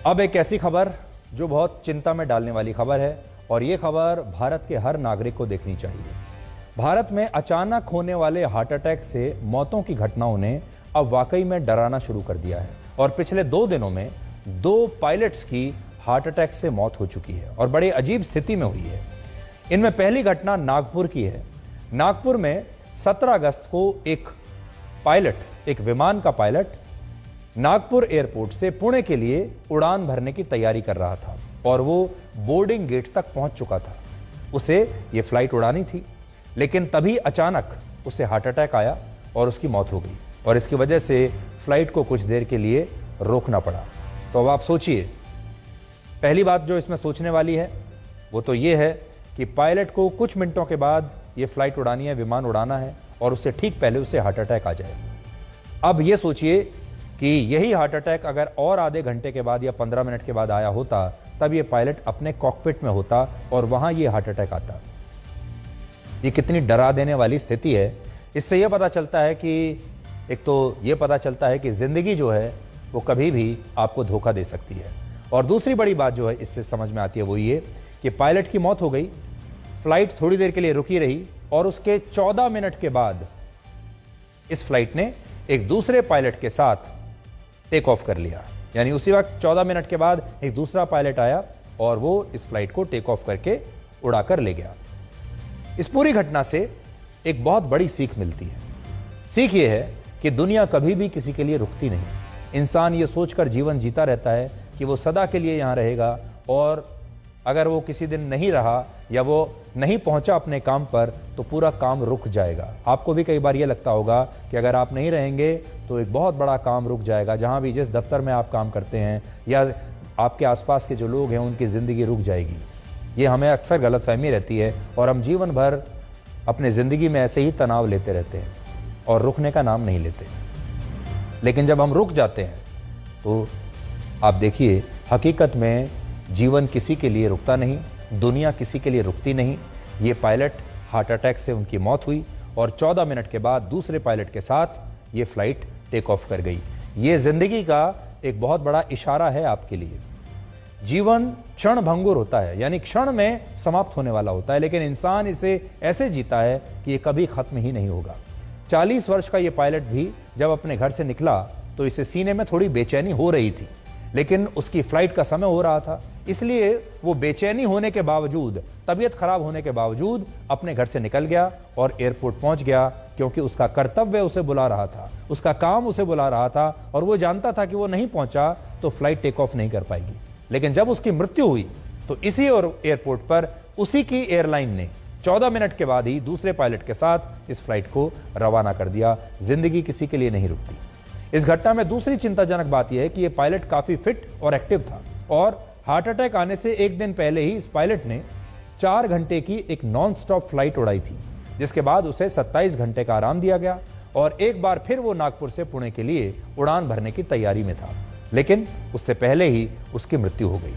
अब एक ऐसी खबर जो बहुत चिंता में डालने वाली खबर है और ये खबर भारत के हर नागरिक को देखनी चाहिए। भारत में अचानक होने वाले हार्ट अटैक से मौतों की घटनाओं ने अब वाकई में डराना शुरू कर दिया है और पिछले 2 दिनों में 2 पायलट्स की हार्ट अटैक से मौत हो चुकी है और बड़े अजीब स्थिति में हुई है। इनमें पहली घटना नागपुर की है। नागपुर में 17 अगस्त को एक विमान का पायलट नागपुर एयरपोर्ट से पुणे के लिए उड़ान भरने की तैयारी कर रहा था और वो बोर्डिंग गेट तक पहुंच चुका था। उसे ये फ्लाइट उड़ानी थी, लेकिन तभी अचानक उसे हार्ट अटैक आया और उसकी मौत हो गई और इसकी वजह से फ्लाइट को कुछ देर के लिए रोकना पड़ा। तो अब आप सोचिए, पहली बात जो इसमें सोचने वाली है वो तो ये है कि पायलट को कुछ मिनटों के बाद ये फ्लाइट उड़ानी है, विमान उड़ाना है और उससे ठीक पहले उसे हार्ट अटैक आ जाए। अब ये सोचिए कि यही हार्ट अटैक अगर और आधे घंटे के बाद या 15 मिनट के बाद आया होता, तब ये पायलट अपने कॉकपिट में होता और वहां ये हार्ट अटैक आता। ये कितनी डरा देने वाली स्थिति है। इससे यह पता चलता है कि एक तो ये पता चलता है कि जिंदगी जो है वो कभी भी आपको धोखा दे सकती है और दूसरी बड़ी बात जो है इससे समझ में आती है वो ये कि पायलट की मौत हो गई, फ्लाइट थोड़ी देर के लिए रुकी रही और उसके 14 मिनट के बाद इस फ्लाइट ने एक दूसरे पायलट के साथ टेक ऑफ कर लिया। यानी उसी वक्त 14 मिनट के बाद एक दूसरा पायलट आया और वो इस फ्लाइट को टेक ऑफ करके उड़ाकर ले गया। इस पूरी घटना से एक बहुत बड़ी सीख मिलती है। सीख ये है कि दुनिया कभी भी किसी के लिए रुकती नहीं। इंसान ये सोचकर जीवन जीता रहता है कि वो सदा के लिए यहां रहेगा और अगर वो किसी दिन नहीं रहा या वो नहीं पहुंचा अपने काम पर तो पूरा काम रुक जाएगा। आपको भी कई बार ये लगता होगा कि अगर आप नहीं रहेंगे तो एक बहुत बड़ा काम रुक जाएगा। जहां भी जिस दफ्तर में आप काम करते हैं या आपके आसपास के जो लोग हैं उनकी ज़िंदगी रुक जाएगी। ये हमें अक्सर गलतफहमी रहती है और हम जीवन भर अपने ज़िंदगी में ऐसे ही तनाव लेते रहते हैं और रुकने का नाम नहीं लेते। लेकिन जब हम रुक जाते हैं तो आप देखिए, हकीकत में जीवन किसी के लिए रुकता नहीं, दुनिया किसी के लिए रुकती नहीं। ये पायलट हार्ट अटैक से उनकी मौत हुई और 14 मिनट के बाद दूसरे पायलट के साथ ये फ्लाइट टेक ऑफ कर गई। ये जिंदगी का एक बहुत बड़ा इशारा है आपके लिए। जीवन क्षण भंगुर होता है, यानी क्षण में समाप्त होने वाला होता है, लेकिन इंसान इसे ऐसे जीता है कि ये कभी खत्म ही नहीं होगा। 40 वर्ष का ये पायलट भी जब अपने घर से निकला तो इसे सीने में थोड़ी बेचैनी हो रही थी, लेकिन उसकी फ्लाइट का समय हो रहा था, इसलिए वो बेचैनी होने के बावजूद, तबीयत खराब होने के बावजूद अपने घर से निकल गया और एयरपोर्ट पहुंच गया, क्योंकि उसका कर्तव्य उसे बुला रहा था, उसका काम उसे बुला रहा था और वो जानता था कि वो नहीं पहुंचा तो फ्लाइट टेक ऑफ नहीं कर पाएगी। लेकिन जब उसकी मृत्यु हुई तो इसी एयरपोर्ट पर उसी की एयरलाइन ने 14 मिनट के बाद ही दूसरे पायलट के साथ इस फ्लाइट को रवाना कर दिया। जिंदगी किसी के लिए नहीं रुकती। इस घटना में दूसरी चिंताजनक बात यह है कि यह पायलट काफी फिट और एक्टिव था और हार्ट अटैक आने से एक दिन पहले ही इस पायलट ने 4 घंटे की एक नॉन स्टॉप फ्लाइट उड़ाई थी, जिसके बाद उसे 27 घंटे का आराम दिया गया और एक बार फिर वो नागपुर से पुणे के लिए उड़ान भरने की तैयारी में था, लेकिन उससे पहले ही उसकी मृत्यु हो गई।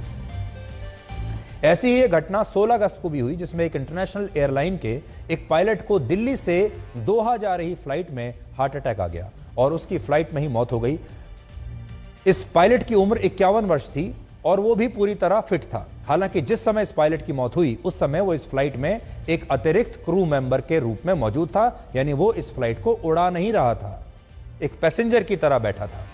ऐसी ही एक घटना 16 अगस्त को भी हुई, जिसमें एक इंटरनेशनल एयरलाइन के एक पायलट को दिल्ली से दोहा जा रही फ्लाइट में हार्ट अटैक आ गया और उसकी फ्लाइट में ही मौत हो गई। इस पायलट की उम्र 51 वर्ष थी और वो भी पूरी तरह फिट था। हालांकि जिस समय इस पायलट की मौत हुई उस समय वो इस फ्लाइट में एक अतिरिक्त क्रू मेंबर के रूप में मौजूद था, यानी वो इस फ्लाइट को उड़ा नहीं रहा था, एक पैसेंजर की तरह बैठा था।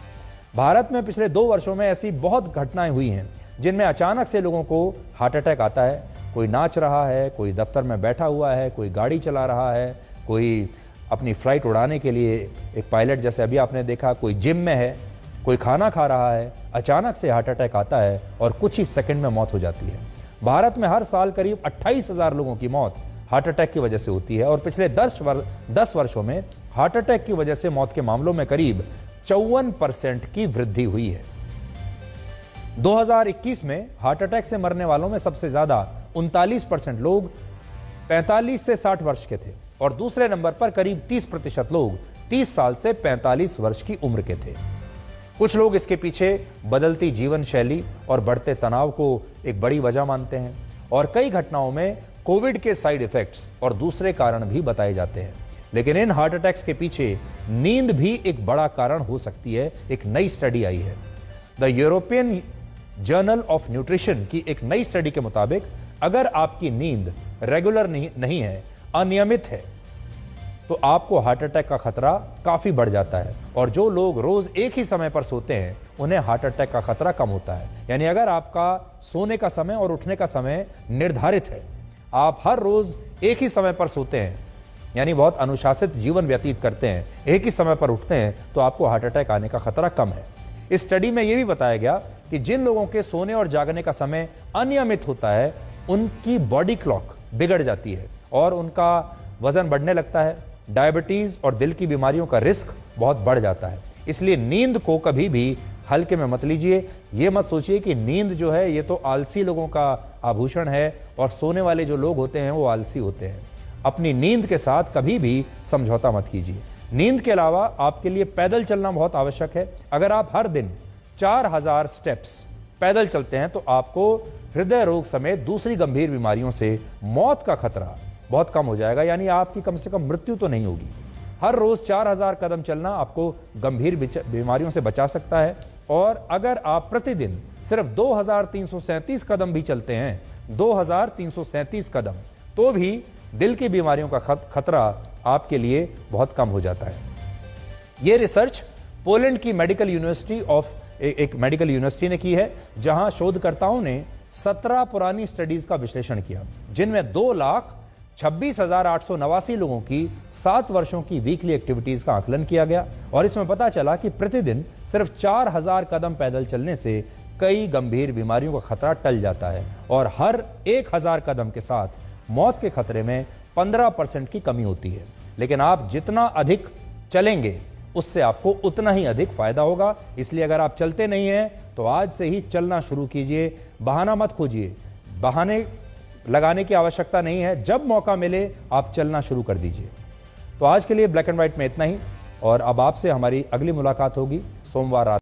भारत में पिछले 2 वर्षों में ऐसी बहुत घटनाएं हुई हैं जिनमें अचानक से लोगों को हार्ट अटैक आता है। कोई नाच रहा है, कोई दफ्तर में बैठा हुआ है, कोई गाड़ी चला रहा है, कोई अपनी फ्लाइट उड़ाने के लिए एक पायलट जैसे अभी आपने देखा, कोई जिम में है, कोई खाना खा रहा है, अचानक से हार्ट अटैक आता है और कुछ ही सेकंड में मौत हो जाती है। भारत में हर साल करीब 28,000 लोगों की मौत हार्ट अटैक की वजह से होती है और पिछले 10 वर्षों में हार्ट अटैक की वजह से मौत के मामलों में करीब 54% की वृद्धि हुई है। 2021 में हार्ट अटैक से मरने वालों में सबसे ज्यादा 39% लोग 45 से 60 वर्ष के थे और दूसरे नंबर पर करीब 30% लोग 30 साल से 45 वर्ष की उम्र के थे। कुछ लोग इसके पीछे बदलती जीवन शैली और बढ़ते तनाव को एक बड़ी वजह मानते हैं और कई घटनाओं में कोविड के साइड इफेक्ट्स और दूसरे कारण भी बताए जाते हैं। लेकिन इन हार्ट अटैक्स के पीछे नींद भी एक बड़ा कारण हो सकती है। एक नई स्टडी आई है। The European journal of nutrition की एक नई स्टडी के मुताबिक अगर आपकी नींद रेगुलर नहीं है, अनियमित है, तो आपको हार्ट अटैक का खतरा काफी बढ़ जाता है। और जो लोग रोज एक ही समय पर सोते हैं उन्हें हार्ट अटैक का खतरा कम होता है। यानी अगर आपका सोने का समय और उठने का समय निर्धारित है, आप हर रोज एक ही समय पर सोते हैं, यानी बहुत अनुशासित जीवन व्यतीत करते हैं, एक ही समय पर उठते हैं, तो आपको हार्ट अटैक आने का खतरा कम है। इस स्टडी में यह भी बताया गया कि जिन लोगों के सोने और जागने का समय अनियमित होता है, उनकी बॉडी क्लॉक बिगड़ जाती है और उनका वजन बढ़ने लगता है, डायबिटीज और दिल की बीमारियों का रिस्क बहुत बढ़ जाता है। इसलिए नींद को कभी भी हल्के में मत लीजिए। ये मत सोचिए कि नींद जो है ये तो आलसी लोगों का आभूषण है और सोने वाले जो लोग होते हैं वो आलसी होते हैं। अपनी नींद के साथ कभी भी समझौता मत कीजिए। नींद के अलावा आपके लिए पैदल चलना बहुत आवश्यक है। अगर आप हर दिन 4000 स्टेप्स पैदल चलते हैं तो आपको हृदय रोग समेत दूसरी गंभीर बीमारियों से मौत का खतरा बहुत कम हो जाएगा, यानी आपकी कम से कम मृत्यु तो नहीं होगी। हर रोज 4000 कदम चलना आपको गंभीर बीमारियों से बचा सकता है। और अगर आप प्रतिदिन सिर्फ 2337 कदम भी चलते हैं, 2337 कदम, तो भी दिल की बीमारियों का खतरा आपके लिए बहुत कम हो जाता है। यह रिसर्च पोलैंड की एक मेडिकल यूनिवर्सिटी ने की है, जहां शोधकर्ताओं ने 17 पुरानी स्टडीज का विश्लेषण किया, जिनमें 2,26,889 लोगों की 7 वर्षों की वीकली एक्टिविटीज का आकलन किया गया। और इसमें पता चला कि प्रतिदिन सिर्फ 4000 कदम पैदल चलने से कई गंभीर बीमारियों का खतरा टल जाता है और हर 1000 कदम के साथ मौत के खतरे में 15% की कमी होती है। लेकिन आप जितना अधिक चलेंगे उससे आपको उतना ही अधिक फायदा होगा। इसलिए अगर आप चलते नहीं हैं तो आज से ही चलना शुरू कीजिए। बहाना मत खोजिए, बहाने लगाने की आवश्यकता नहीं है। जब मौका मिले आप चलना शुरू कर दीजिए। तो आज के लिए ब्लैक एंड व्हाइट में इतना ही, और अब आपसे हमारी अगली मुलाकात होगी सोमवार रात।